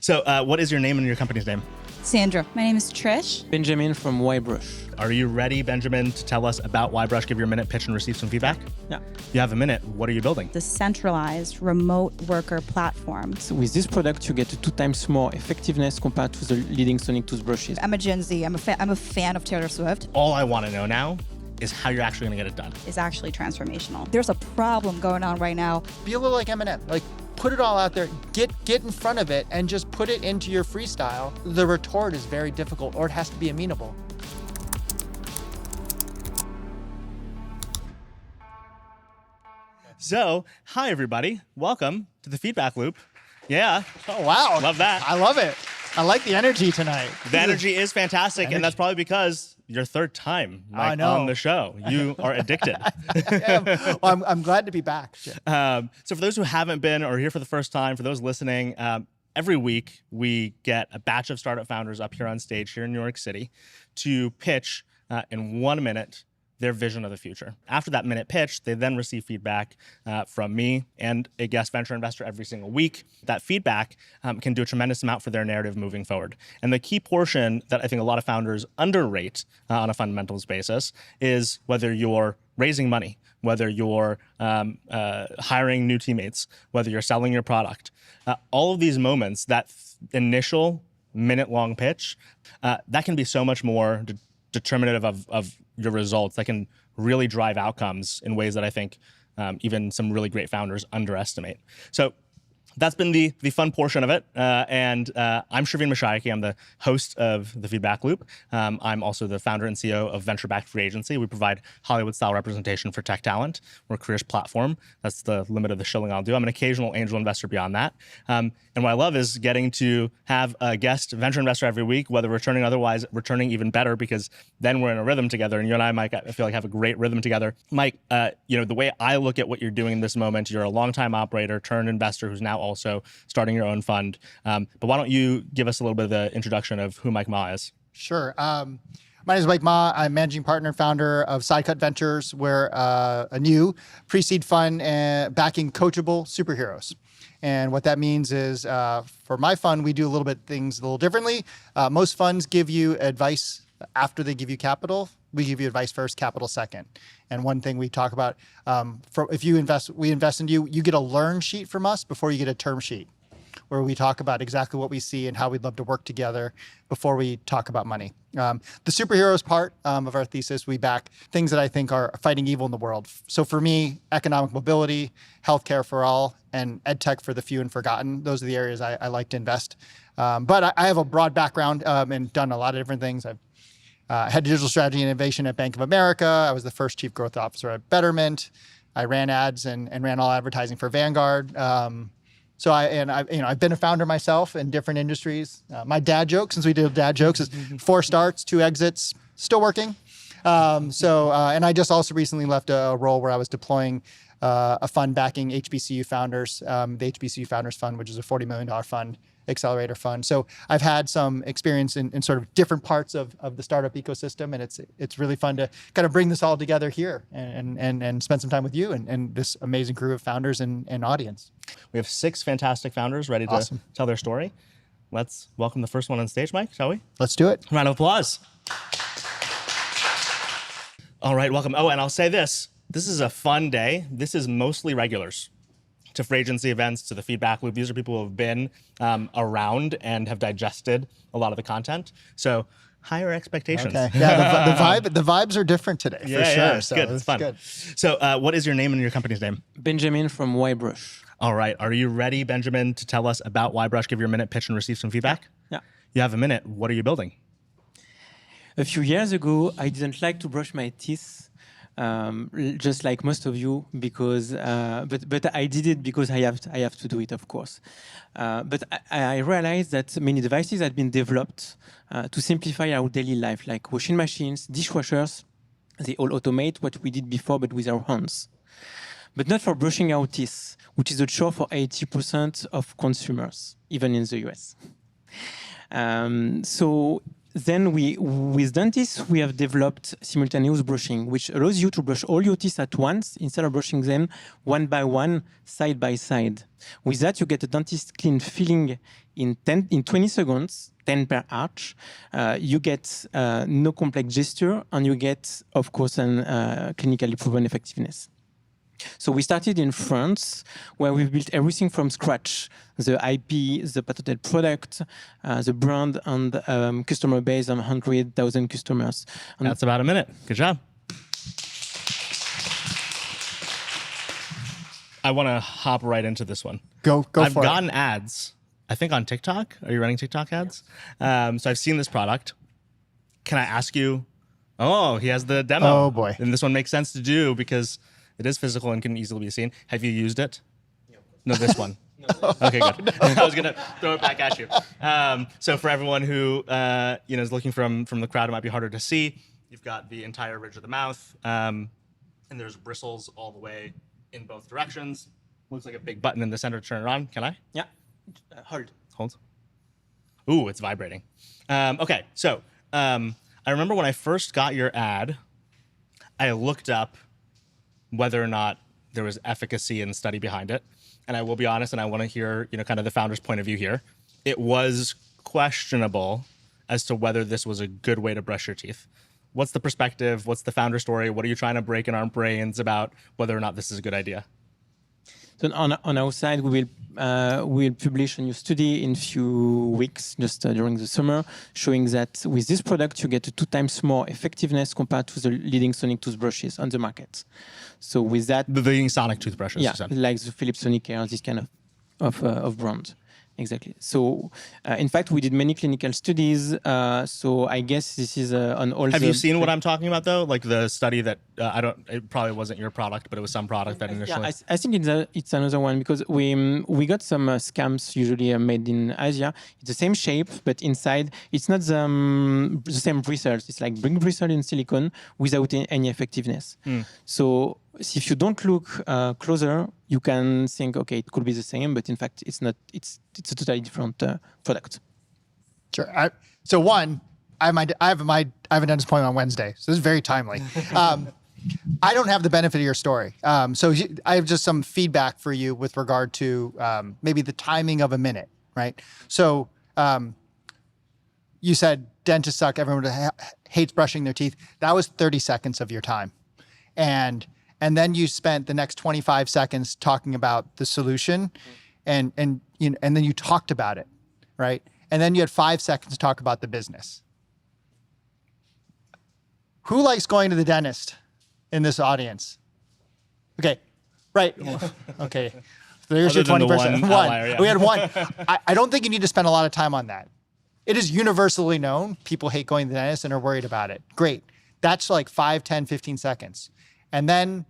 So what is your name and your company's name? Sandra. My name is Trish. Benjamin from YBrush. Are you ready, Benjamin, to tell us about YBrush, give your minute pitch and receive some feedback? Yeah. You have a minute. What are you building? The centralized remote worker platform. So with this product, you get 2 times more effectiveness compared to the leading sonic toothbrushes. I'm a Gen Z. I'm a fan of Taylor Swift. All I want to know now is how you're actually going to get it done. It's actually transformational. There's a problem going on right now. Be a little like Eminem. Like, put it all out there, get in front of it, and just put it into your freestyle. The retort is very difficult, or it has to be amenable. So, hi, everybody. Welcome to the feedback loop. Yeah. Oh, wow. Love that. I love it. I like the energy tonight. The energy is fantastic, and that's probably because your third time on the show. You are addicted. Well, I'm glad to be back. So for those who haven't been or are here for the first time, for those listening, every week we get a batch of startup founders up here on stage here in New York City to pitch in 1 minute their vision of the future. After that minute pitch, they then receive feedback from me and a guest venture investor every single week. That feedback can do a tremendous amount for their narrative moving forward. And the key portion that I think a lot of founders underrate on a fundamentals basis is whether you're raising money, whether you're hiring new teammates, whether you're selling your product. All of these moments, that initial minute-long pitch, that can be so much more determinative of your results, that can really drive outcomes in ways that I think even some really great founders underestimate. So that's been the fun portion of it. And I'm Shervin Mashayekhi. I'm the host of The Feedback Loop. I'm also the founder and CEO of venture-backed free agency. We provide Hollywood-style representation for tech talent. We're a careers platform. That's the limit of the shilling I'll do. I'm an occasional angel investor beyond that. And what I love is getting to have a guest venture investor every week, whether returning otherwise, returning even better, because then we're in a rhythm together. And you and I, Mike, I feel like have a great rhythm together. Mike, the way I look at what you're doing in this moment, you're a longtime operator turned investor who's now also starting your own fund. But why don't you give us a little bit of the introduction of who Mike Ma is? Sure. My name is Mike Ma. I'm managing partner and founder of Sidecut Ventures. We're a new pre-seed fund backing coachable superheroes. And what that means is for my fund, we do a little bit things a little differently. Most funds give you advice after they give you capital. We give you advice first, capital second. And one thing we talk about, if you invest, we invest in you, you get a learn sheet from us before you get a term sheet, where we talk about exactly what we see and how we'd love to work together before we talk about money. The superheroes part of our thesis, we back things that I think are fighting evil in the world. So for me, economic mobility, healthcare for all, and ed tech for the few and forgotten. Those are the areas I like to invest. But I have a broad background and done a lot of different things. I've had digital strategy and innovation at Bank of America. I was the first chief growth officer at Betterment. I ran ads and ran all advertising for Vanguard. So I've been a founder myself in different industries. My dad joke, since we did dad jokes, is 4 starts, 2 exits, still working. And I just also recently left a role where I was deploying a fund backing HBCU founders, the HBCU Founders Fund, which is a $40 million fund, accelerator fund. So I've had some experience in sort of different parts of the startup ecosystem, and it's really fun to kind of bring this all together here and spend some time with you and this amazing crew of founders and audience. We have 6 fantastic founders ready to tell their story. Let's welcome the first one on stage, Mike, shall we? Let's do it. Round of applause. All right, welcome. Oh, and I'll say this. This is a fun day. This is mostly regulars to free agency events, to the feedback loop. These are people who have been around and have digested a lot of the content. So higher expectations. Okay. Yeah, the vibes are different today, for sure. Yeah, it's so good. It's fun. Good. So what is your name and your company's name? Benjamin from YBrush. All right. Are you ready, Benjamin, to tell us about YBrush, give your minute pitch and receive some feedback? Yeah. You have a minute. What are you building? A few years ago, I didn't like to brush my teeth, just like most of you, because but I did it because I have to do it, of course. But I realized that many devices had been developed to simplify our daily life, like washing machines, dishwashers. They all automate what we did before, but with our hands. But not for brushing our teeth, which is a chore for 80% of consumers, even in the US. So then with dentists, we have developed simultaneous brushing, which allows you to brush all your teeth at once instead of brushing them one by one, side by side. With that, you get a dentist clean filling in 20 seconds, 10 per arch. You get no complex gesture, and you get, of course, an clinically proven effectiveness. So we started in France, where we've built everything from scratch: the IP, the patented product, the brand, and customer base of 100,000 customers. And That's about a minute. Good job. I want to hop right into this one. Go I've for it. gotten ads, I think on TikTok. Are you running TikTok ads? So I've seen this product. Can I ask you? Oh, he has the demo. Oh, boy. And this one makes sense to do because it is physical and can easily be seen. Have you used it? No, this one. Okay, good. I was gonna throw it back at you. So for everyone who is looking from the crowd, it might be harder to see. You've got the entire ridge of the mouth, and there's bristles all the way in both directions. Looks like a big button in the center to turn it on. Can I? yeah, hold. Hold. Ooh, it's vibrating. Okay, so I remember when I first got your ad, I looked up whether or not there was efficacy in the study behind it. And I will be honest, and I want to hear, kind of the founder's point of view here. It was questionable as to whether this was a good way to brush your teeth. What's the perspective? What's the founder story? What are you trying to break in our brains about whether or not this is a good idea? So on our side, we will publish a new study in a few weeks, just during the summer, showing that with this product, you get 2 times more effectiveness compared to the leading sonic toothbrushes on the market. So with that, The leading sonic toothbrushes. yeah, you said. like the Philips Sonicare, this kind of brand. Exactly. So, in fact, we did many clinical studies. So I guess this is on all. Have you seen what I'm talking about though? Like the study that it probably wasn't your product, but it was some product that initially. Yeah, I think it's another one because we got some scams usually made in Asia. It's the same shape, but inside it's not the same bristles. It's like big bristle in silicone without any effectiveness. So if you don't look closer, you can think, okay, it could be the same, but in fact, it's not. It's a totally different product. Sure. So one, I have a dentist appointment on Wednesday, so this is very timely. I don't have the benefit of your story, so I have just some feedback for you with regard to maybe the timing of a minute, right? So you said dentists suck. Everyone hates brushing their teeth. That was 30 seconds of your time, and then you spent the next 25 seconds talking about the solution, and then you talked about it, right? And then you had 5 seconds to talk about the business. Who likes going to the dentist in this audience? Okay, right. Okay, there's your Other than the 20%. one outlier, yeah. We had one. I don't think you need to spend a lot of time on that. It is universally known. People hate going to the dentist and are worried about it. Great. That's like 5, 10, 15 seconds. And then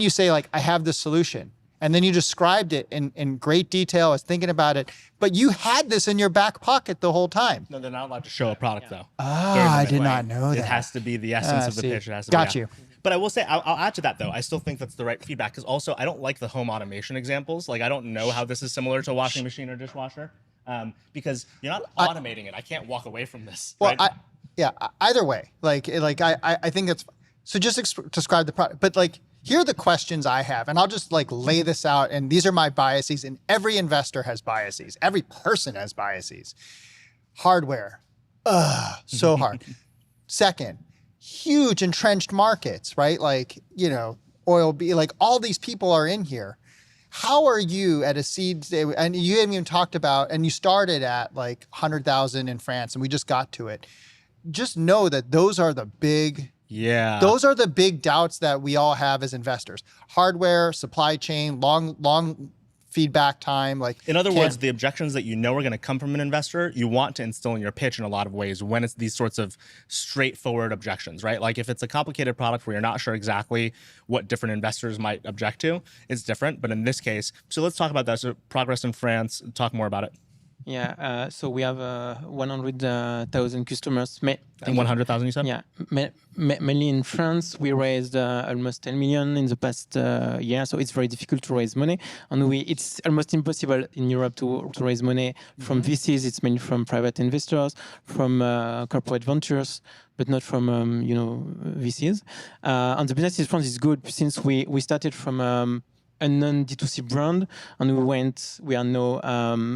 you say like, I have the solution. And then you described it in great detail. I was thinking about it, but you had this in your back pocket the whole time. No, they're not allowed to show a product though. Ah, I did not know that. It has to be the essence of the see. pitch. It has to Got be, you. But I will say, I'll add to that though. I still think that's the right feedback because also I don't like the home automation examples. Like I don't know how this is similar to a washing machine or dishwasher because you're not automating it. I can't walk away from this. Well, right? either way, I think it's, so just describe the product, but like, here are the questions I have, and I'll just like lay this out. And these are my biases, and every investor has biases. Every person has biases. Hardware, so hard. Second, huge entrenched markets, right? Like, oil, like all these people are in here. How are you at a seed stage? And you haven't even talked about, and you started at like 100,000 in France, and we just got to it. Just know that those are the big those are the big doubts that we all have as investors. Hardware, supply chain, long feedback time. Like, in other words, the objections that are going to come from an investor, you want to instill in your pitch in a lot of ways when it's these sorts of straightforward objections, right? Like if it's a complicated product where you're not sure exactly what different investors might object to, it's different. But in this case, so let's talk about that. So progress in France, talk more about it. Yeah, so we have 100,000 customers. And 100,000, you said? Yeah, mainly in France. We raised almost 10 million in the past year, so it's very difficult to raise money. And it's almost impossible in Europe to raise money from VCs. It's mainly from private investors, from corporate ventures, but not from VCs. And the business in France is good since we started from a non-D2C brand, and we are now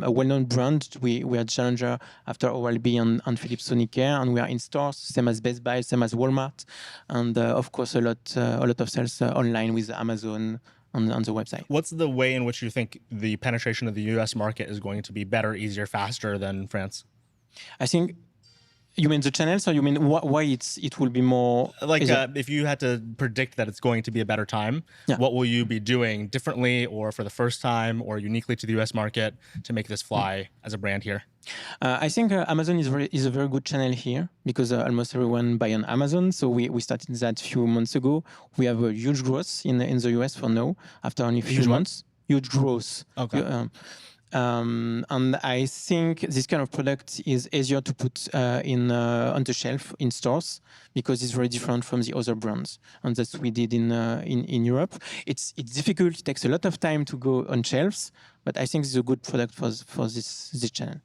a well-known brand. We are challenger after Oral-B and Philips Sonicare, and we are in stores, same as Best Buy, same as Walmart, and of course a lot of sales online with Amazon on the website. What's the way in which you think the penetration of the US market is going to be better, easier, faster than France? I think. You mean the channels, or you mean why it will be more? Like, if you had to predict that it's going to be a better time, what will you be doing differently, or for the first time, or uniquely to the U.S. market to make this fly as a brand here? I think Amazon is a very good channel here because almost everyone buy on Amazon. So we started that a few months ago. We have a huge growth in the US for now after only a few months. Huge growth. Okay. And I think this kind of product is easier to put on the shelf in stores because it's very different from the other brands, and that's what we did in Europe. It's difficult. It takes a lot of time to go on shelves, but I think it's a good product for this channel.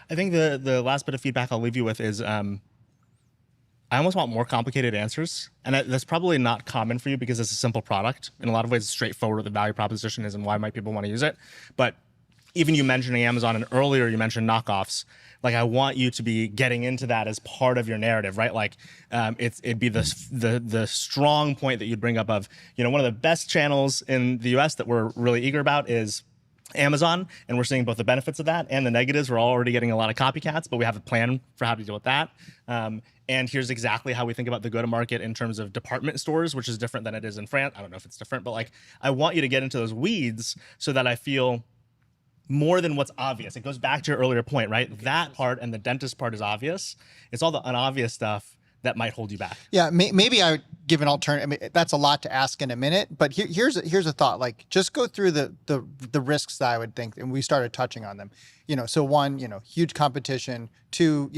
I think the last bit of feedback I'll leave you with is I almost want more complicated answers. And that's probably not common for you because it's a simple product. In a lot of ways, it's straightforward what the value proposition is and why might people want to use it. But even you mentioning Amazon, and earlier you mentioned knockoffs, like I want you to be getting into that as part of your narrative, right? Like it'd be the strong point that you'd bring up of, one of the best channels in the US that we're really eager about is Amazon, and we're seeing both the benefits of that and the negatives. We're already getting a lot of copycats, but we have a plan for how to deal with that. And here's exactly how we think about the go-to-market in terms of department stores, which is different than it is in France. I don't know if it's different, but like I want you to get into those weeds so that I feel more than what's obvious. It goes back to your earlier point, right? That part and the dentist part is obvious. It's all the unobvious stuff that might hold you back. Yeah, maybe I would give an alternative. I mean, that's a lot to ask in a minute, but here's a thought. Like, just go through the risks that I would think, and we started touching on them. So one, huge competition. Two,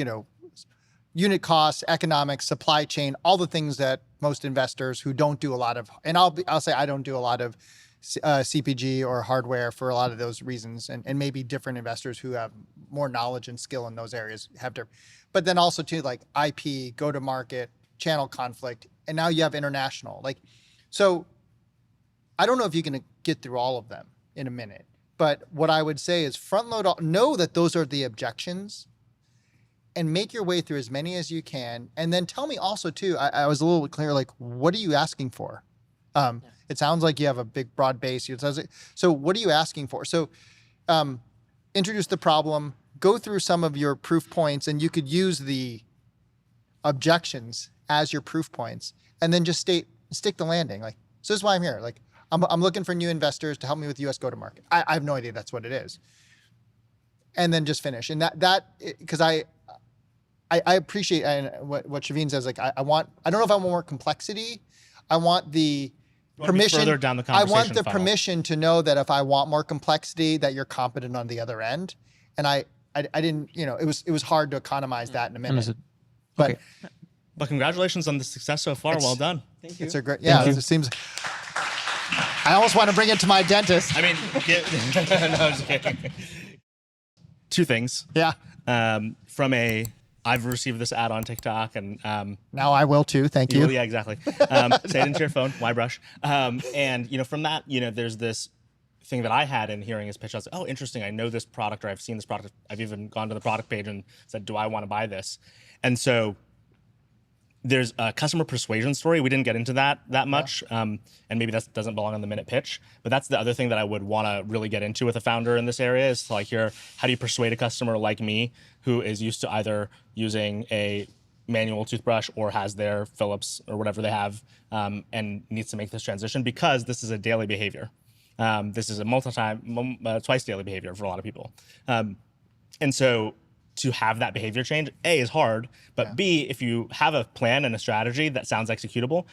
unit costs, economics, supply chain, all the things that most investors who don't do a lot of, and I'll say I don't do a lot of CPG or hardware for a lot of those reasons, and maybe different investors who have more knowledge and skill in those areas have to, but then also too, like IP, go to market, channel conflict, and now you have international. Like, so I don't know if you can get through all of them in a minute, but what I would say is front load, know that those are the objections, and make your way through as many as you can. And then tell me also too, I was a little clear, like, what are you asking for? It sounds like you have a big broad base. So what are you asking for? So introduce the problem, go through some of your proof points, and you could use the objections as your proof points, and then just stick the landing. Like, so this is why I'm here. Like, I'm looking for new investors to help me with US go-to-market. I have no idea that's what it is. And then just finish. And because I appreciate what Shavine says. Like, I don't know if I want more complexity. I want the permission. Further down the I conversation want the funnel. permission to know that if I want more complexity, that you're competent on the other end. And I didn't, it was hard to economize that in a minute. But Okay. But congratulations on the success so far. Well done. Thank you. it's a great, it seems. I almost want to bring it to my dentist. I mean, no, I'm just kidding. Two things. Yeah. I've received this ad on TikTok, and Now I will too. Thank you. yeah, exactly. Say it into your phone. Why brush? And from that, there's this thing that I had in hearing his pitch. I was like, oh, interesting. I know this product, or I've seen this product. I've even gone to the product page and said, do I want to buy this? And so there's a customer persuasion story. We didn't get into that much, and maybe that doesn't belong on the minute pitch. But that's the other thing that I would want to really get into with a founder in this area is to like hear, how do you persuade a customer like me who is used to either using a manual toothbrush or has their Philips or whatever they have, and needs to make this transition because this is a daily behavior. This is a twice daily behavior for a lot of people. And so to have that behavior change, A, is hard, but B, if you have a plan and a strategy that sounds executable,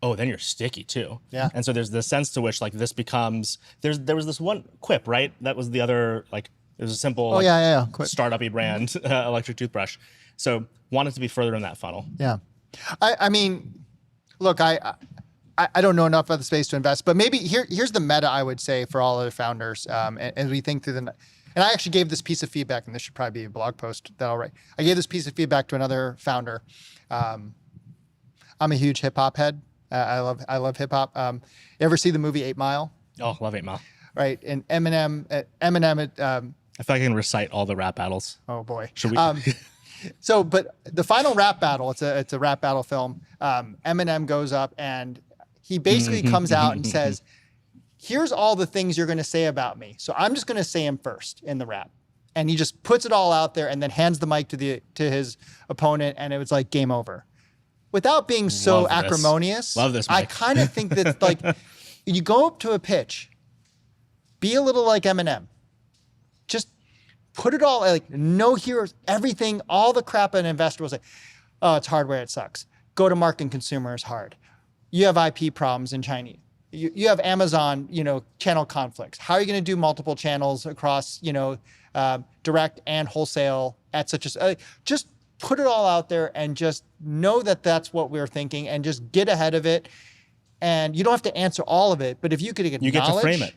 then you're sticky too. Yeah. And so there's the sense to which like this becomes, there was this one quip, right? That was the other like It was a simple Quick. startup-y brand electric toothbrush. So wanted to be further in that funnel. Yeah. I mean, look, I don't know enough about the space to invest, but maybe here's the meta I would say for all other founders as we think through and I actually gave this piece of feedback, and this should probably be a blog post that I'll write. I gave this piece of feedback to another founder. I'm a huge hip hop head. I love hip hop. You ever see the movie 8 Mile? Oh, love 8 Mile. Right, and Eminem. I feel like I can recite all the rap battles. Oh boy. Should we? So, but the final rap battle, it's a rap battle film. Eminem goes up and he basically comes out and says, here's all the things you're going to say about me. So I'm just going to say them first in the rap. And he just puts it all out there and then hands the mic to his opponent. And it was like game over. Without being so Love this. acrimonious, Love this, I Mike. kind of think that like you go up to a pitch, be a little like Eminem. Just put it all, like no heroes, everything, all the crap an investor will say, oh, it's hardware, it sucks. Go to market and consumer is hard. You have IP problems in Chinese. You have Amazon, channel conflicts. How are you going to do multiple channels across, direct and wholesale at such a, just put it all out there and just know that that's what we're thinking and just get ahead of it. And you don't have to answer all of it, but if you could acknowledge, You get to frame it.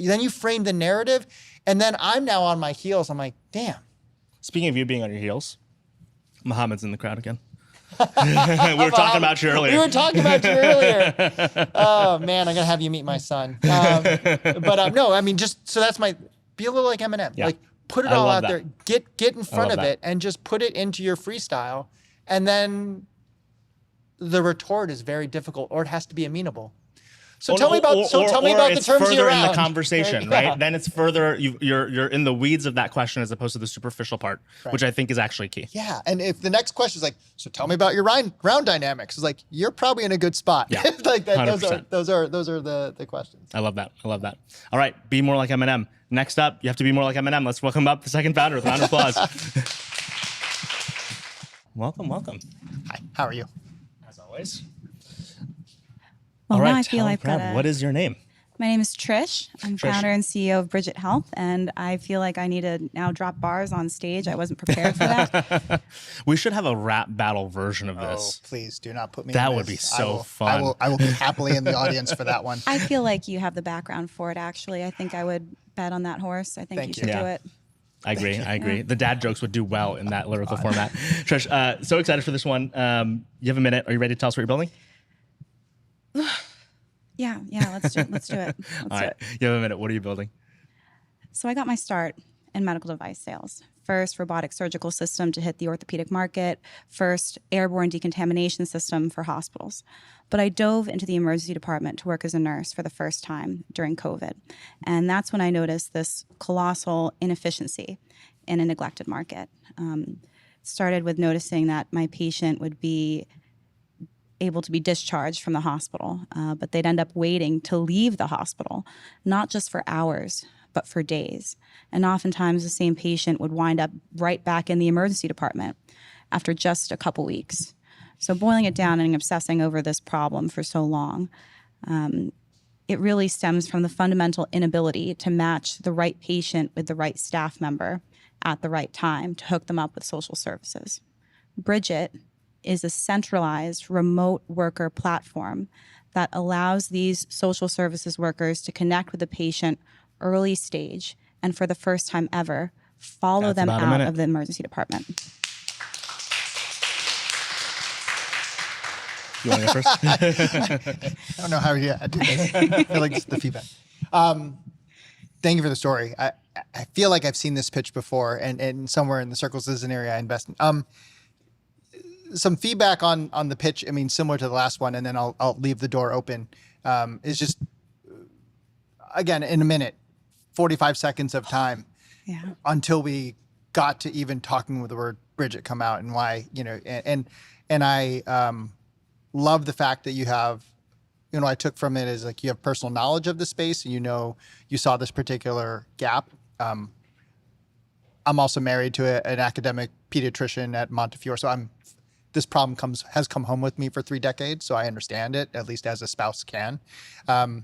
Then you frame the narrative. And then I'm now on my heels. I'm like, damn. Speaking of you being on your heels, Muhammad's in the crowd again. We were talking about you earlier. We were talking about you earlier. Oh man, I'm gonna have you meet my son. No, I mean, just so that's be a little like Eminem. Yeah. Like put it I all love out that. there. Get in front love of that. it and just put it into your freestyle. And then the retort is very difficult, or it has to be amenable. So tell me about the terms of further your in the round. conversation, Yeah. right? Then it's further. You're in the weeds of that question as opposed to the superficial part, which I think is actually key. Yeah, and if the next question is like, so tell me about your round dynamics, it's like you're probably in a good spot. Yeah, like that. 100%. Those are the questions. I love that. All right, be more like Eminem. Next up, you have to be more like Eminem. Let's welcome up the second founder with a round of applause. Welcome. Hi, how are you? As always. Well, All right, now I feel I've got what is your name? My name is Trish. I'm founder and CEO of Bridget Health, and I feel like I need to now drop bars on stage. I wasn't prepared for that. We should have a rap battle version of this. Oh, please do not put me. That in would this. be so I fun. will be happily in the audience for that one. I feel like you have the background for it, actually. I think I would bet on that horse. I think Thank you you. should do Yeah. it. I agree. The dad jokes would do well in that lyrical format. Trish, so excited for this one. You have a minute. Are you ready to tell us what you're building? Yeah, let's do it. Let's do it. All right, you have a minute. What are you building? So I got my start in medical device sales. First, robotic surgical system to hit the orthopedic market. First, airborne decontamination system for hospitals. But I dove into the emergency department to work as a nurse for the first time during COVID. And that's when I noticed this colossal inefficiency in a neglected market. Started with noticing that my patient would be able to be discharged from the hospital, but they'd end up waiting to leave the hospital, not just for hours, but for days. And oftentimes the same patient would wind up right back in the emergency department after just a couple weeks. So boiling it down and obsessing over this problem for so long, it really stems from the fundamental inability to match the right patient with the right staff member at the right time to hook them up with social services. Bridget is a centralized remote worker platform that allows these social services workers to connect with the patient early stage and for the first time ever, follow That's them about a out minute. of the emergency department. You want to go first? I don't know how you do this. I feel like it's the feedback. Thank you for the story. I feel like I've seen this pitch before, and somewhere in the circles is an area I invest in. Some feedback on the pitch. I mean, similar to the last one, and then I'll leave the door open. Is just again in a minute, 45 seconds of time until we got to even talking with the word Bridget come out and why and I love the fact that you have. I took from it is like you have personal knowledge of the space, and you saw this particular gap. I'm also married to an academic pediatrician at Montefiore, so this problem has come home with me for 3 decades, so I understand it, at least as a spouse can. Can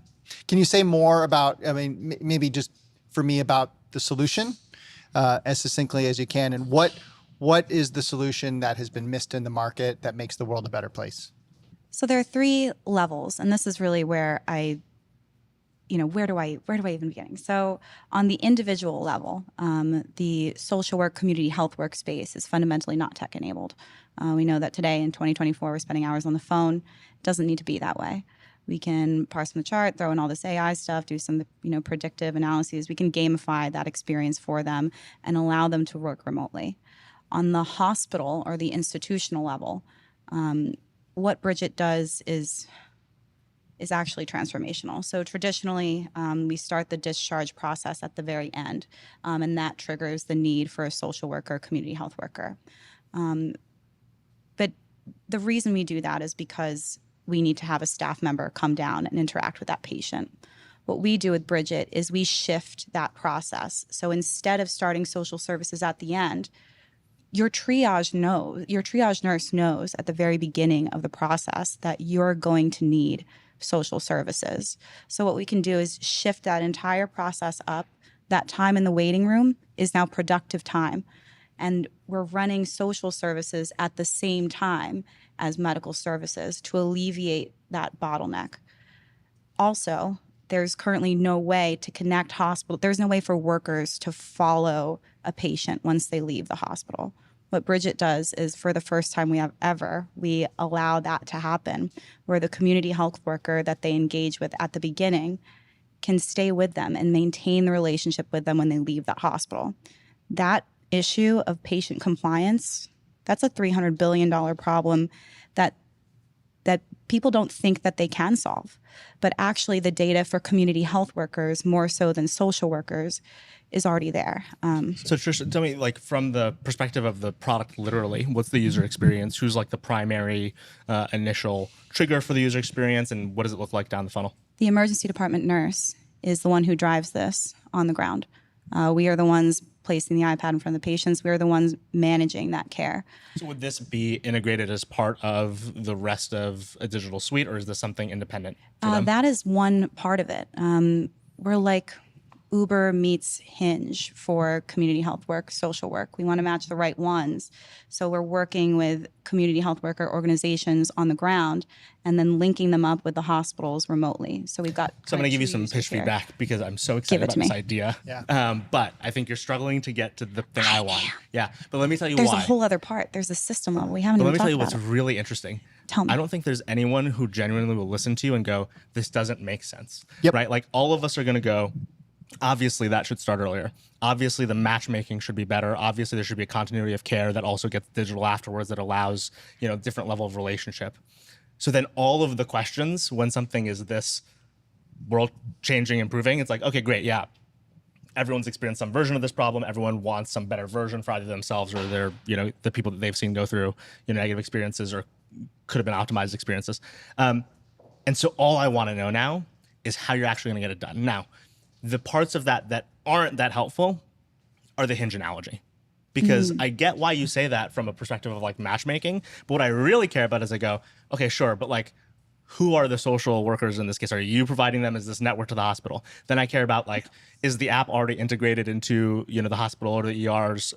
you say more about, maybe just for me about the solution as succinctly as you can. And what is the solution that has been missed in the market that makes the world a better place? So there are 3 levels, and this is really where where do I even begin? So on the individual level, the social work, community health workspace is fundamentally not tech enabled. We know that today in 2024, we're spending hours on the phone. It doesn't need to be that way. We can parse from the chart, throw in all this AI stuff, do some predictive analyses. We can gamify that experience for them and allow them to work remotely. On the hospital or the institutional level, what Bridget does is actually transformational. So traditionally, we start the discharge process at the very end, and that triggers the need for a social worker, community health worker. But the reason we do that is because we need to have a staff member come down and interact with that patient. What we do with Bridget is we shift that process. So instead of starting social services at the end, your triage nurse knows at the very beginning of the process that you're going to need social services. So what we can do is shift that entire process up. That time in the waiting room is now productive time. And we're running social services at the same time as medical services to alleviate that bottleneck. Also, there's currently no way to connect hospital. There's no way for workers to follow a patient once they leave the hospital. What Bridget does is, for the first time we allow that to happen, where the community health worker that they engage with at the beginning can stay with them and maintain the relationship with them when they leave that hospital. That issue of patient compliance, that's a $300 billion problem that people don't think that they can solve. But actually the data for community health workers, more so than social workers, is already there. So Trish, tell me, like, from the perspective of the product, literally, what's the user experience? Who's like the primary initial trigger for the user experience, and what does it look like down the funnel? The emergency department nurse is the one who drives this on the ground. We are the ones placing the iPad in front of the patients. We are the ones managing that care. So would this be integrated as part of the rest of a digital suite, or is this something independent for them? That is one part of it. We're like Uber meets Hinge for community health work, social work. We want to match the right ones. So we're working with community health worker organizations on the ground and then linking them up with the hospitals remotely. So we've got. So I'm going to give you some pitch feedback because I'm so excited about this idea. Yeah. But I think you're struggling to get to the thing I want. Yeah. But let me tell you There's why. a whole other part. There's a system level. We haven't But even let me talked tell you about what's it. really interesting. Tell me. I don't think there's anyone who genuinely will listen to you and go, this doesn't make sense. Yep. Right? Like, all of us are going to go, obviously that should start earlier. Obviously the matchmaking should be better. Obviously there should be a continuity of care that also gets digital afterwards, that allows, different level of relationship. So then all of the questions, when something is this world changing, improving, it's like, okay, great. Yeah. Everyone's experienced some version of this problem. Everyone wants some better version for either themselves or their, the people that they've seen go through, negative experiences or could have been optimized experiences. And so all I want to know now is how you're actually going to get it done. Now, the parts of that aren't that helpful are the Hinge analogy. Because I get why you say that from a perspective of like matchmaking, but what I really care about is I go, okay, sure, but like, who are the social workers in this case? Are you providing them as this network to the hospital? Then I care about, like, is the app already integrated into, the hospital or the ER's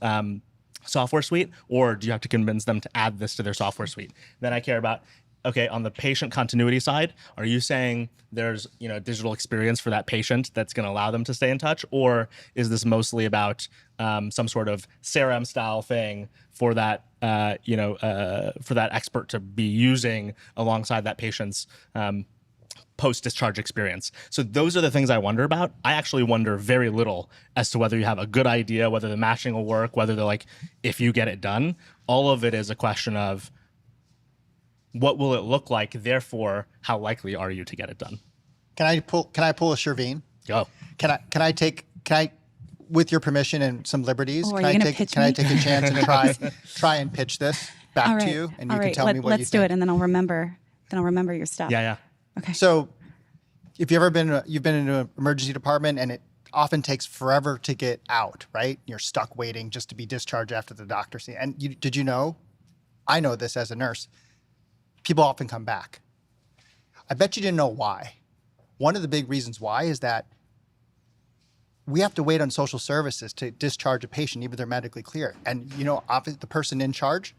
software suite, or do you have to convince them to add this to their software suite? Then I care about, okay, on the patient continuity side, are you saying there's, a digital experience for that patient that's going to allow them to stay in touch? Or is this mostly about some sort of CRM style thing for that, for that expert to be using alongside that patient's post-discharge experience? So those are the things I wonder about. I actually wonder very little as to whether you have a good idea, whether the matching will work, whether they're like, if you get it done. All of it is a question of, what will it look like? Therefore, how likely are you to get it done? Can I pull a Sherveen? Go. Can I, with your permission and some liberties, Oh, can I take a chance and try and pitch this back to you, and you can tell me what you think? Let's do it, and then I'll remember your stuff. Yeah. Okay. So, if you've been in an emergency department, and it often takes forever to get out, right? You're stuck waiting just to be discharged after the doctor scene. And did you know? I know this as a nurse. People often come back. I bet you didn't know why. One of the big reasons why is that we have to wait on social services to discharge a patient, even if they're medically clear. And the person in charge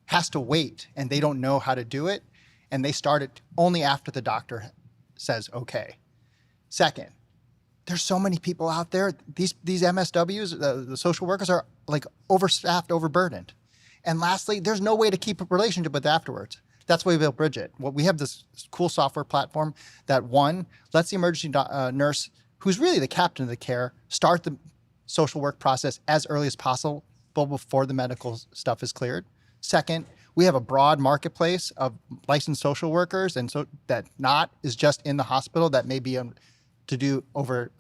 has to wait, and they don't know how to do it, and they start it only after the doctor says okay. Second, there's so many people out there. These MSWs, the social workers, are like overstaffed, overburdened. And lastly, there's no way to keep a relationship with afterwards. That's why we built Bridget. Well, we have this cool software platform that, one, lets the emergency nurse, who's really the captain of the care, start the social work process as early as possible before the medical stuff is cleared. Second, we have a broad marketplace of licensed social workers, and so that not is just in the hospital, that may be to do over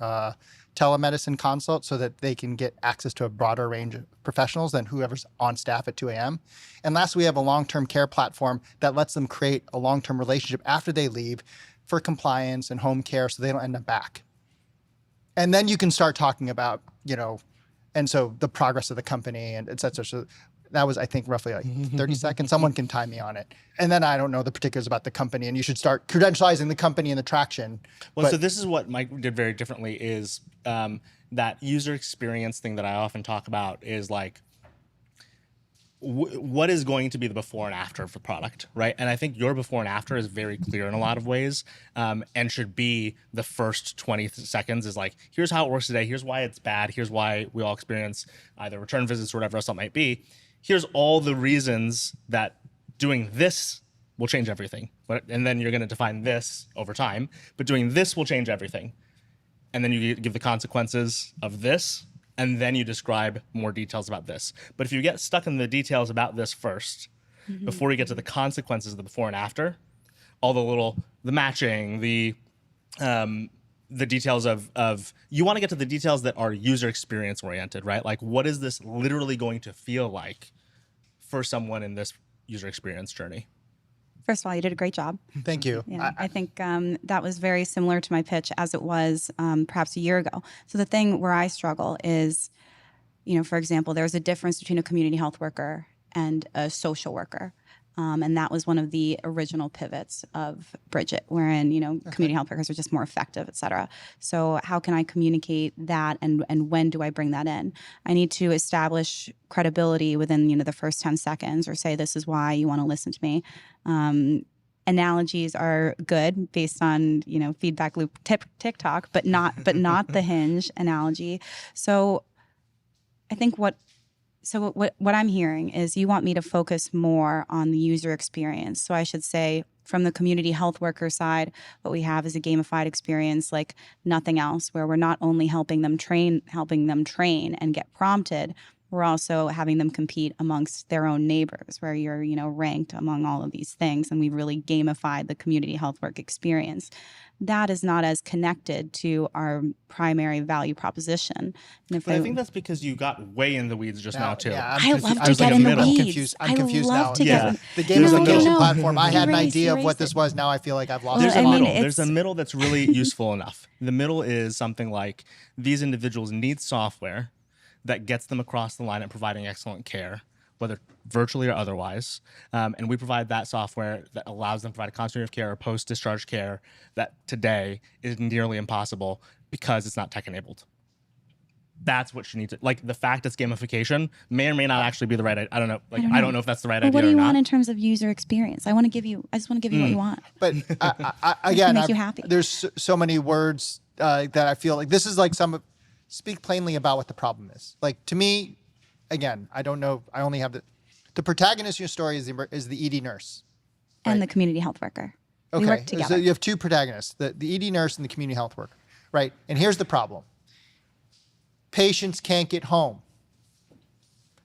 telemedicine consult, so that they can get access to a broader range of professionals than whoever's on staff at 2 a.m. And last, we have a long-term care platform that lets them create a long-term relationship after they leave for compliance and home care, so they don't end up back. And then you can start talking about, and so the progress of the company and et cetera. So that was, I think, roughly like 30 seconds. Someone can time me on it. And then I don't know the particulars about the company, and you should start credentializing the company and the traction. Well, so this is what Mike did very differently, is that user experience thing that I often talk about is like, what is going to be the before and after of the product, right? And I think your before and after is very clear in a lot of ways, and should be the first 20 seconds is like, here's how it works today, here's why it's bad, here's why we all experience either return visits or whatever else it might be. Here's all the reasons that doing this will change everything. And then you're going to define this over time, but doing this will change everything. And then you give the consequences of this, and then you describe more details about this. But if you get stuck in the details about this first, before you get to the consequences of the before and after, all the matching, the details of you want to get to the details that are user experience oriented, right? Like, what is this literally going to feel like for someone in this user experience journey? First of all, you did a great job. Thank you. Yeah, I think that was very similar to my pitch as it was perhaps a year ago. So the thing where I struggle is, for example, there's a difference between a community health worker and a social worker. And that was one of the original pivots of Bridget, wherein, community health workers are just more effective, et cetera. So how can I communicate that, and when do I bring that in? I need to establish credibility within, the first 10 seconds, or say, this is why you want to listen to me. Analogies are good based on, feedback loop TikTok, but not the Hinge analogy. So I think what I'm hearing is you want me to focus more on the user experience. So I should say, from the community health worker side, what we have is a gamified experience like nothing else, where we're not only helping them train and get prompted, we're also having them compete amongst their own neighbors, where you're, ranked among all of these things. And we've really gamified the community health work experience. That is not as connected to our primary value proposition. And But I think that's because you got way in the weeds just now too. Yeah, I love to get in the weeds. I'm confused I now. love to get The gamification No. platform, I had an Erase idea of what this it. was. Now I feel like I've lost There's the a I mean, middle. There's a it's- middle that's really useful enough. The middle is something like, these individuals need software that gets them across the line at providing excellent care, whether virtually or otherwise. And we provide that software that allows them to provide a continuity of care or post-discharge care that today is nearly impossible because it's not tech-enabled. That's what you need to, like, the fact it's gamification may or may not actually be the right idea. I don't know. Like, I don't know if that's the right Well, idea what do you or want not. in terms of user experience? I just want to give you what you want. But again, make you happy. there's so many words that I feel like this is like speak plainly about what the problem is. Like, to me, again, I don't know. I only have the protagonist of your story is the ED nurse. And the community health worker. We Okay, work together. so you have two protagonists, the ED nurse and the community health worker, right? And here's the problem. Patients can't get home.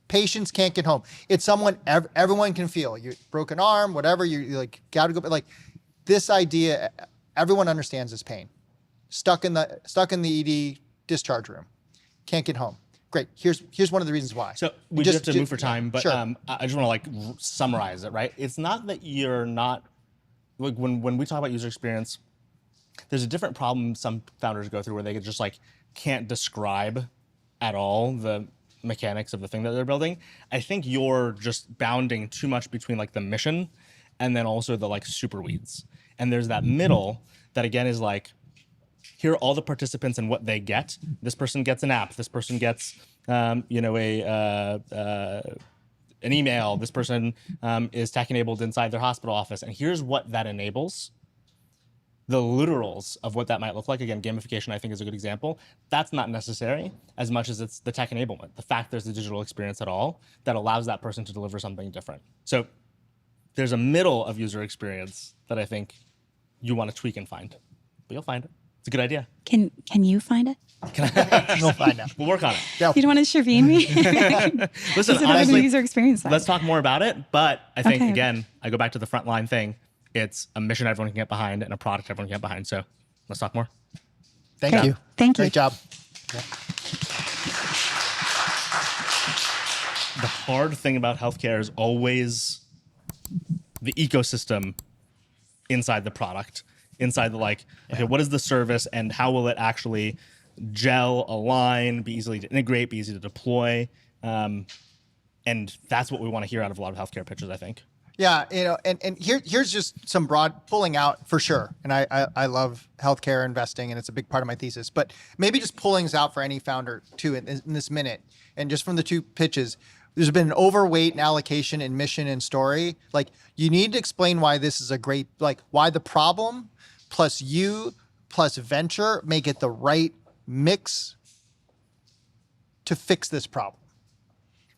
Patients can't get home. It's someone everyone can feel. You broken arm, whatever, you like gotta go, but like this idea, everyone understands this pain. Stuck in the ED discharge room. Can't get home. Great. Here's one of the reasons why. So we just have to move for time, but sure. I just want to summarize it, right? It's not that you're not, like, when we talk about user experience, there's a different problem some founders go through where they just can't describe at all the mechanics of the thing that they're building. I think you're just bounding too much between the mission and then also the super weeds. And there's that middle that again is here are all the participants and what they get. This person gets an app. This person gets, an email. This person is tech-enabled inside their hospital office. And here's what that enables. The literals of what that might look like. Again, gamification, I think, is a good example. That's not necessary as much as it's the tech enablement. The fact there's a digital experience at all that allows that person to deliver something different. So there's a middle of user experience that I think you want to tweak and find. But you'll find it. It's a good idea. Can you find it? We'll find out. We'll work on it. Yeah. You don't want to intervene me? Listen, Is it honestly, the user experience side? let's talk more about it. But I think, Okay. again, I go back to the frontline thing. It's a mission everyone can get behind and a product everyone can get behind. So let's talk more. Thank Great. you. Thank you. Great job. The hard thing about healthcare is always the ecosystem inside the product, inside the okay, what is the service and how will it actually gel, align, be easily to integrate, be easy to deploy? And that's what we want to hear out of a lot of healthcare pitches, I think. Yeah, and here's just some broad pulling out for sure. And I love healthcare investing, and it's a big part of my thesis. But maybe just pulling this out for any founder too in this minute, and just from the two pitches, there's been an overweight in allocation in mission and story. Like, you need to explain why this is a great, why the problem plus you plus venture make it the right mix to fix this problem.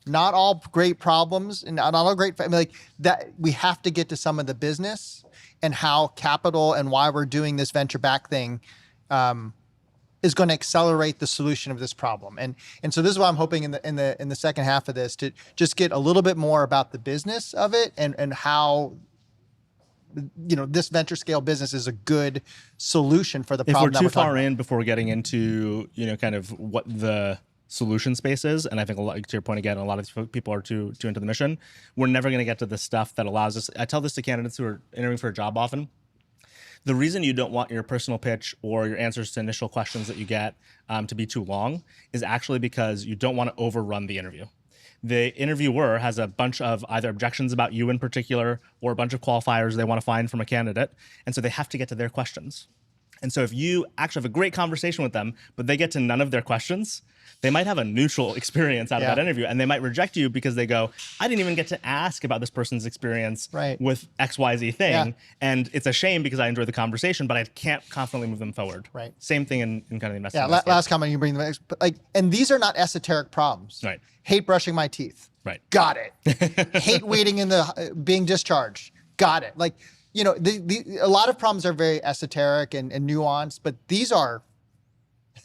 Not all great problems and not all great, that we have to get to some of the business and how capital and why we're doing this venture back thing is going to accelerate the solution of this problem. And so this is why I'm hoping in the second half of this to just get a little bit more about the business of it and how this venture scale business is a good solution for the If problem we're that too we're talking far about. in before getting into kind of what the solution space is, and I think to your point again, a lot of people are too into the mission. We're never going to get to the stuff that allows us. I tell this to candidates who are interviewing for a job often. The reason you don't want your personal pitch or your answers to initial questions that you get to be too long is actually because you don't want to overrun the interview. The interviewer has a bunch of either objections about you in particular or a bunch of qualifiers they want to find from a candidate, and so they have to get to their questions. And so if you actually have a great conversation with them, but they get to none of their questions, they might have a neutral experience out of that interview, and they might reject you because they go, I didn't even get to ask about this person's experience with XYZ thing. Yeah. And it's a shame because I enjoyed the conversation, but I can't confidently move them forward. Right. Same thing in kind of the investment. Yeah, last comment, you bring them, and these are not esoteric problems. Right. Hate brushing my teeth. Right. Got it. Hate waiting in the being discharged. Got it. A lot of problems are very esoteric and nuanced, but these are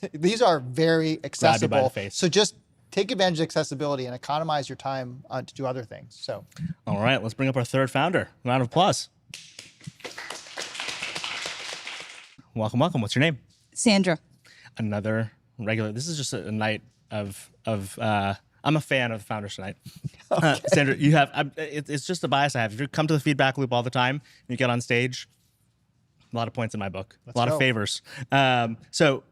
very accessible. Grab you by the face. So just take advantage of accessibility and economize your time to do other things. So, All right, let's bring up our third founder. Round of applause. Welcome, welcome. What's your name? Sandra. Another regular. This is just a night of I'm a fan of the founders tonight. Sandra, you have, it's just a bias I have. If you come to the feedback loop all the time and you get on stage, a lot of points in my book, a lot of favors. So,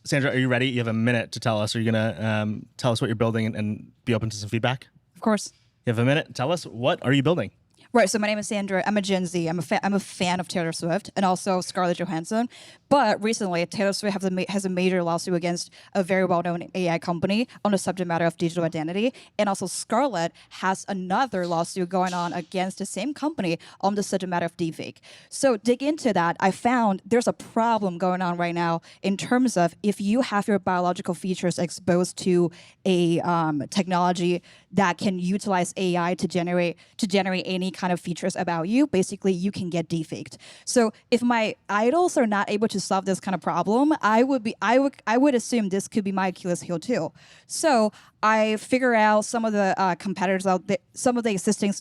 Sandra, are you ready? You have a minute to tell us. Are you going to tell us what you're building and be open to some feedback? Of course. You have a minute. Tell us, what are you building? Right, so my name is Sandra. I'm a Gen Z. I'm a fan of Taylor Swift and also Scarlett Johansson. But recently, Taylor Swift has a major lawsuit against a very well-known AI company on the subject matter of digital identity. And also Scarlett has another lawsuit going on against the same company on the subject matter of deepfake. So dig into that. I found there's a problem going on right now in terms of if you have your biological features exposed to a technology that can utilize AI to generate any kind of features about you, basically you can get defaked. So if my idols are not able to solve this kind of problem, I would assume this could be my Achilles heel too. So I figure out some of the competitors out there, some of the existing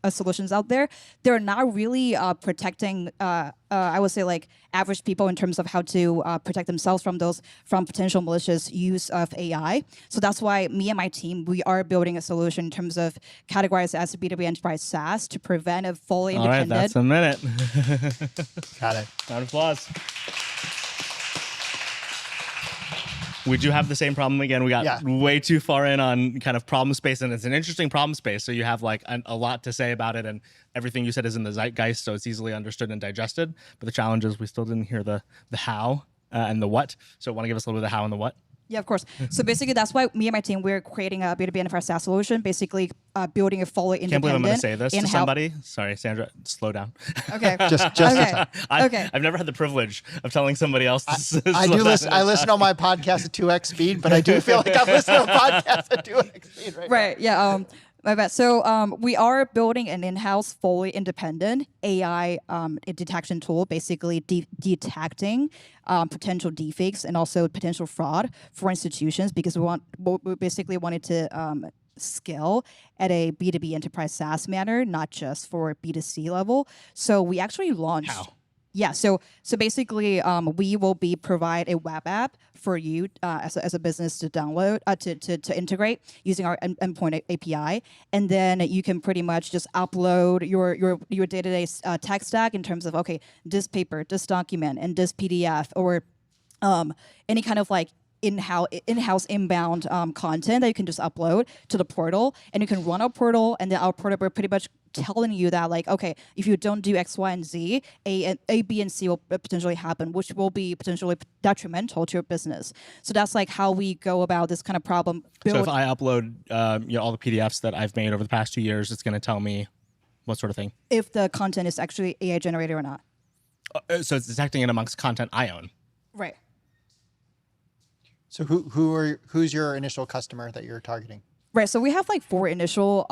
solutions out there. They're not really protecting, I would say, like average people in terms of how to protect themselves from potential malicious use of AI. So that's why me and my team, we are building a solution in terms of categorized as a B2B enterprise SaaS to prevent a fully independent. All right, that's a minute. got it. Round of applause. We do have the same problem again. We got way too far in on kind of problem space, and it's an interesting problem space. So you have like a lot to say about it, and everything you said is in the zeitgeist, so it's easily understood and digested. But the challenge is we still didn't hear the how and the what. So want to give us a little bit of the how and the what? Yeah, of course. So basically, that's why me and my team, we're creating a B2B enterprise SaaS solution, basically building a fully Can't believe I'm independent. going to say this to somebody. Sorry, Sandra, slow down. Okay. Just okay. Okay. I've never had the privilege of telling somebody else to I slow do down. listen. I listen on my podcast at 2x speed, but I do feel like I'm listening to a podcast at 2x speed right now. Right. Yeah. My bad. So we are building an in-house, fully independent AI detection tool, basically detecting potential deepfakes and also potential fraud for institutions, because we basically wanted to scale at a B2B enterprise SaaS manner, not just for B2C level. So we actually launched. How? Yeah, so basically, we will provide a web app for you as a business to download to integrate using our endpoint API, and then you can pretty much just upload your day-to-day tech stack in terms of, okay, this paper, this document, and this PDF, or any kind of like in-house inbound content that you can just upload to the portal, and you can run our portal, and then our portal will pretty much telling you that, like, okay, if you don't do X, Y, and Z, A, B, and C will potentially happen, which will be potentially detrimental to your business. So that's like how we go about this kind of problem. So if I upload all the PDFs that I've made over the past 2 years, it's going to tell me what sort of thing? If the content is actually AI generated or not. So it's detecting it amongst content I own. Right. So who's your initial customer that you're targeting? Right. So we have like 4 initial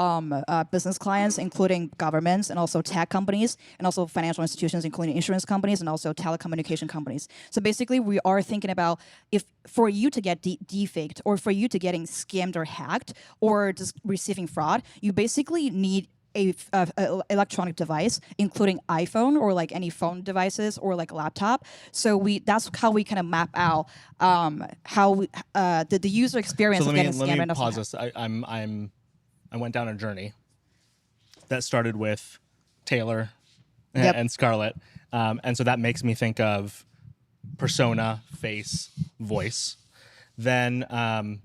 business clients, including governments and also tech companies, and also financial institutions, including insurance companies and also telecommunication companies. So basically, we are thinking about, if for you to get defaked, or for you to getting scammed or hacked, or just receiving fraud, you basically need a electronic device, including iPhone or like any phone devices or like a laptop. So that's how we kind of map out how the user experience So of let getting scammed. me And pause this. I went down a journey that started with Taylor Yep. and Scarlett, and so that makes me think of persona, face, voice. Then I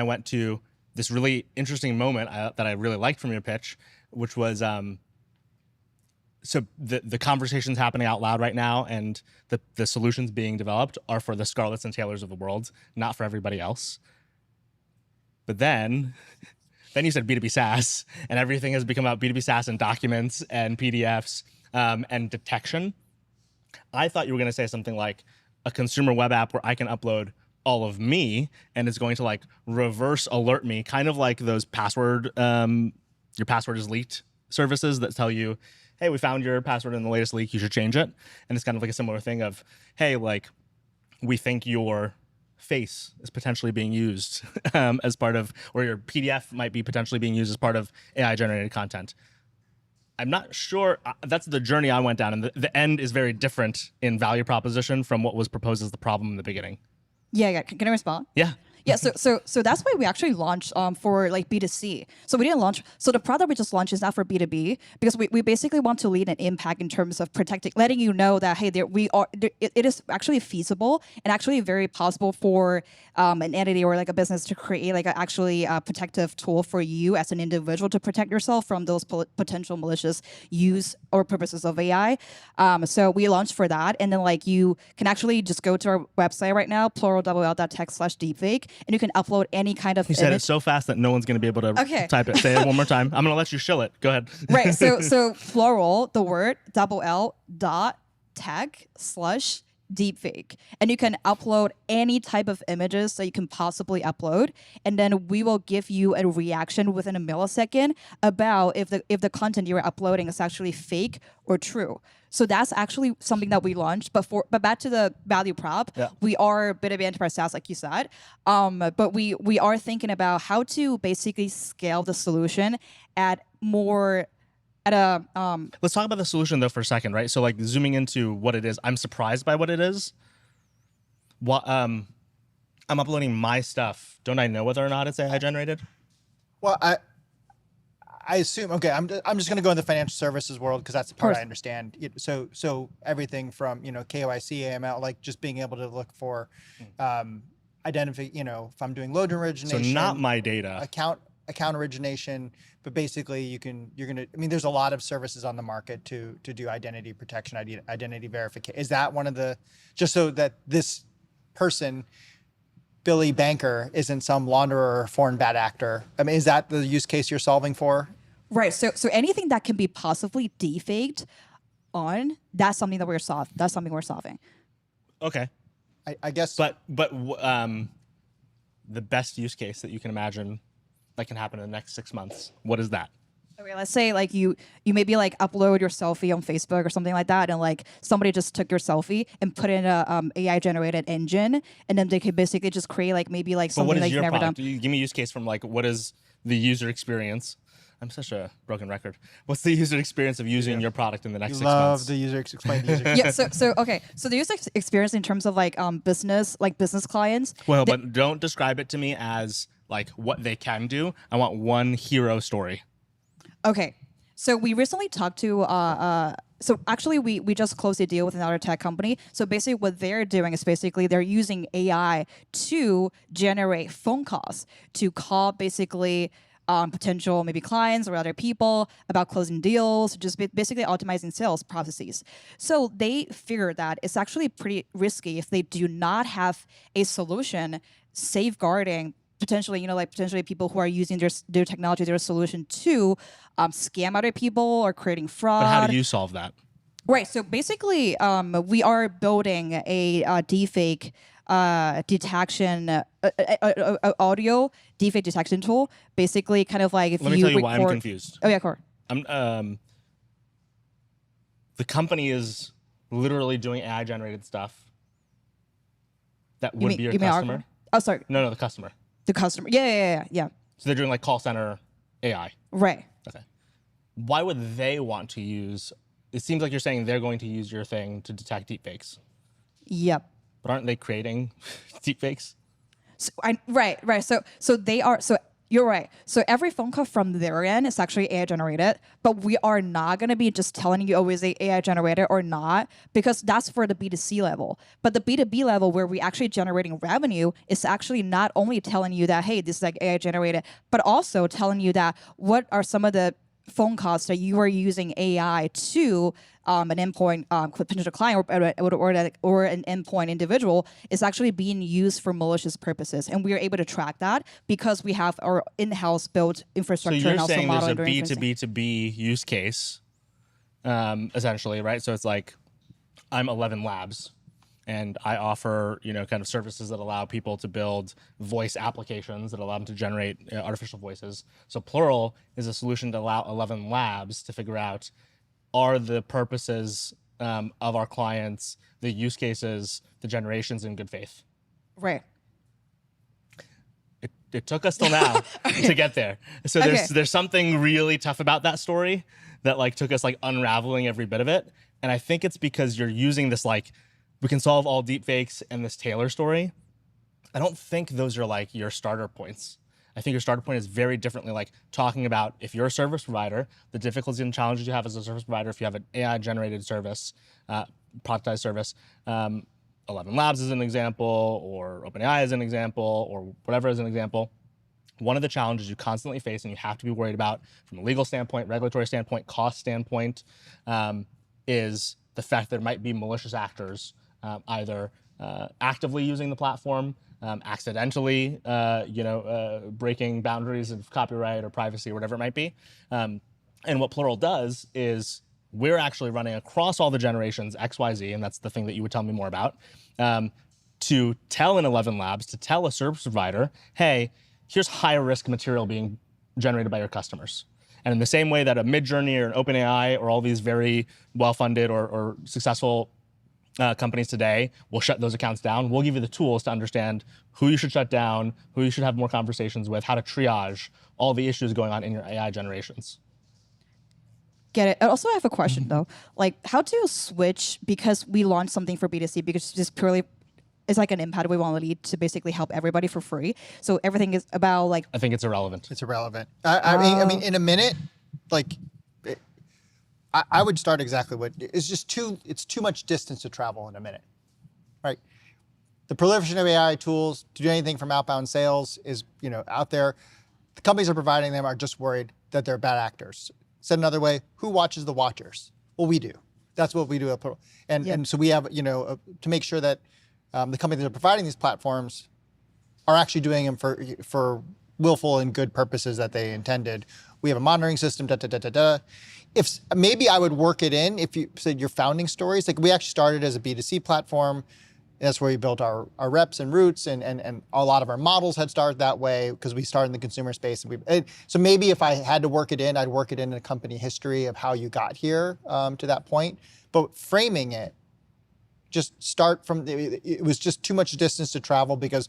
went to this really interesting moment that I really liked from your pitch, which was so the conversations happening out loud right now, and the solutions being developed are for the Scarletts and Taylors of the world, not for everybody else. But then you said B2B SaaS, and everything has become about B2B SaaS and documents and PDFs and detection. I thought you were going to say something like a consumer web app where I can upload all of me, and it's going to like reverse alert me, kind of like those password, your password is leaked services that tell you, hey, we found your password in the latest leak, you should change it. And it's kind of like a similar thing of, hey, like, we think your face is potentially being used as part of, or your PDF might be potentially being used as part of AI generated content. I'm not sure. That's the journey I went down, and the end is very different in value proposition from what was proposed as the problem in the beginning. Yeah. Can I respond? Yeah. Yeah, so that's why we actually launched for like B2C. So we didn't launch. So the product we just launched is not for B2B, because we basically want to lead an impact in terms of protecting, letting you know that, hey, it is actually feasible and actually very possible for an entity or like a business to create like actually protective tool for you as an individual to protect yourself from those potential malicious use or purposes of AI. So we launched for that, and then like you can actually just go to our website right now, plural.tech/deepfake. And you can upload any kind of You said it so fast that no one's going to be able to type it. Say it one more time. I'm going to let you shill it. Go ahead. Right. So plural, the word, L.tech/deepfake. And you can upload any type of images that you can possibly upload. And then we will give you a reaction within a millisecond about if the content you're uploading is actually fake or true. So that's actually something that we launched. But back to the value prop, we are B2B enterprise SaaS, like you said. But we are thinking about how to basically scale the solution Let's talk about the solution though for a second, right? So like zooming into what it is, I'm surprised by what it is. I'm uploading my stuff. Don't I know whether or not it's AI generated? Well, I assume, okay, I'm just going to go in the financial services world because that's the part I understand. So everything from, KYC, AML, like just being able to look for identify, if I'm doing loan origination. So not my data. Account origination, but basically you're gonna. I mean, there's a lot of services on the market to do identity protection, identity verification. Is that one of the, just so that this person, Billy Banker, isn't some launderer or foreign bad actor? I mean, is that the use case you're solving for? Right. So anything that can be possibly defaked on, that's something that that's something we're solving. Okay. I guess. But the best use case that you can imagine that can happen in the next 6 months, what is that? Okay, let's say like you maybe like upload your selfie on Facebook or something like that, and like somebody just took your selfie and put in a AI generated engine, and then they could basically just create like maybe like But something what is like your never product? done. You give me a use case from like, what is the user experience? I'm such a broken record. What's the user experience of using your product in the next you 6 love months? the user. Explain the user. Yeah. So okay. So the user experience in terms of like business clients. Well, but don't describe it to me as like what they can do. I want one hero story. Okay. So we recently talked to so actually we just closed a deal with another tech company. So basically what they're doing is basically they're using AI to generate phone calls to call basically potential maybe clients or other people about closing deals, just basically optimizing sales processes. So they figured that it's actually pretty risky if they do not have a solution safeguarding potentially, potentially people who are using their technology, their solution to scam other people or creating fraud. But how do you solve that? Right. So basically, we are building a deepfake detection, audio deepfake detection tool. Basically, kind of like if Let me tell you why I'm confused. Oh yeah, Cor. The company is literally doing AI generated stuff that would be your customer. Oh, sorry. No, the customer. The customer. Yeah. So they're doing like call center AI. Right. Okay. Why would they want to use? It seems like you're saying they're going to use your thing to detect deepfakes, Yep. but aren't they creating deepfakes? So, right. So they are. So you're right. So every phone call from their end is actually AI generated, but we are not going to be just telling you, oh, is it AI generated or not, because that's for the B2C level. But the B2B level, where we actually generating revenue, is actually not only telling you that, hey, this is like AI generated, but also telling you that what are some of the phone calls that you are using AI to an endpoint potential client or an endpoint individual is actually being used for malicious purposes, and we are able to track that because we have our in-house built infrastructure. So you're and also saying there's a modeling B2B2B use case, essentially, right? So it's like I'm 11 Labs, and I offer, kind of services that allow people to build voice applications that allow them to generate artificial voices. So Plural is a solution to allow 11 Labs to figure out, are the purposes of our clients, the use cases, the generations in good faith. Right. It took us till now to get there. So there's something really tough about that story that like took us like unraveling every bit of it. And I think it's because you're using this like, we can solve all deepfakes and this Taylor story. I don't think those are like your starter points. I think your starter point is very differently like talking about if you're a service provider, the difficulties and challenges you have as a service provider if you have an AI generated service, productized service. 11 Labs is an example, or OpenAI is an example, or whatever is an example. One of the challenges you constantly face and you have to be worried about from a legal standpoint, regulatory standpoint, cost standpoint, is the fact that there might be malicious actors either actively using the platform, accidentally, breaking boundaries of copyright or privacy or whatever it might be. And what Plural does is we're actually running across all the generations X, Y, Z, and that's the thing that you would tell me more about, to tell an 11 Labs, to tell a service provider, hey, here's higher risk material being generated by your customers. And in the same way that a Midjourney or an OpenAI or all these very well-funded or successful companies today will shut those accounts down, we'll give you the tools to understand who you should shut down, who you should have more conversations with, how to triage all the issues going on in your AI generations. Get it. I also have a question though. Like, how to switch, because we launched something for B2C because it's just purely, it's like an impact we want to lead to basically help everybody for free. So everything is about like. I think it's irrelevant. It's irrelevant. I mean, in a minute, like, I would start exactly what it's just it's too much distance to travel in a minute, right? The proliferation of AI tools to do anything from outbound sales is, out there. the companies that are providing them are just worried that they're bad actors. Said another way, who watches the watchers? Well, we do. That's what we do at Plural. And so we have, to make sure that the companies that are providing these platforms are actually doing them for willful and good purposes that they intended. We have a monitoring system, If maybe I would work it in if you said your founding stories. Like we actually started as a B2C platform. That's where we built our reps and roots, and a lot of our models had started that way because we started in the consumer space. So maybe if I had to work it in, I'd work it in a company history of how you got here to that point. But framing it, just start from, it was just too much distance to travel because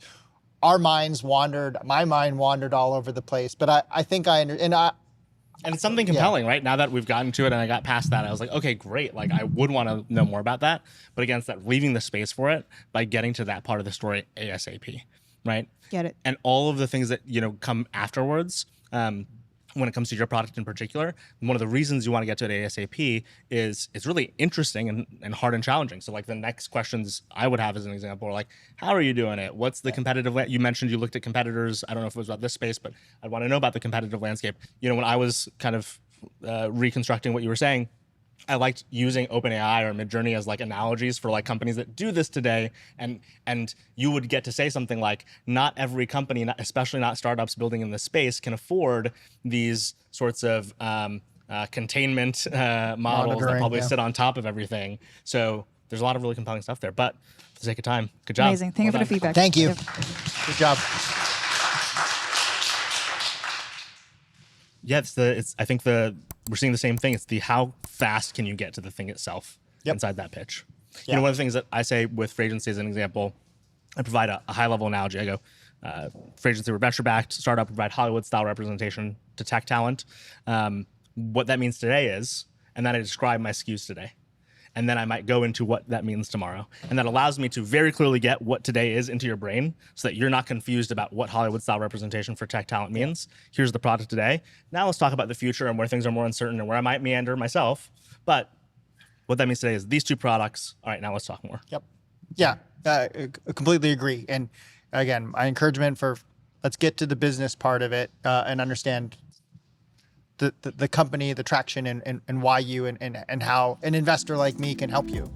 our minds wandered, my mind wandered all over the place. But I think And it's something compelling, right? Now that we've gotten to it and I got past that, I was like, okay, great. Like I would want to know more about that. But again, it's that leaving the space for it by getting to that part of the story ASAP, right? Get it. And all of the things that, come afterwards, when it comes to your product in particular, one of the reasons you want to get to it ASAP is it's really interesting and hard and challenging. So like the next questions I would have as an example are like, how are you doing it? What's the competitive, you mentioned you looked at competitors. I don't know if it was about this space, but I'd want to know about the competitive landscape. When I was kind of reconstructing what you were saying, I liked using OpenAI or Midjourney as like analogies for like companies that do this today, and you would get to say something like, not every company, especially not startups building in this space, can afford these sorts of containment models that probably sit on top of everything. So there's a lot of really compelling stuff there. But for the sake of time, good job. Amazing. Thank you for the feedback. Thank you. Yeah. Good job. Yeah, I think we're seeing the same thing. It's the how fast can you get to the thing itself inside that pitch. Yeah. One of the things that I say with Free Agency as an example, I provide a high level analogy. I go, Free Agency, we're venture backed startup, provide Hollywood style representation to tech talent. What that means today is, and then I describe my SKUs today. And then I might go into what that means tomorrow. And that allows me to very clearly get what today is into your brain so that you're not confused about what Hollywood style representation for tech talent means. Here's the product today. Now let's talk about the future and where things are more uncertain and where I might meander myself. But what that means today is these two products. All right, now let's talk more. Yep. Yeah, completely agree. And again, my encouragement for let's get to the business part of it and understand the company, the traction, and why you and how an investor like me can help you.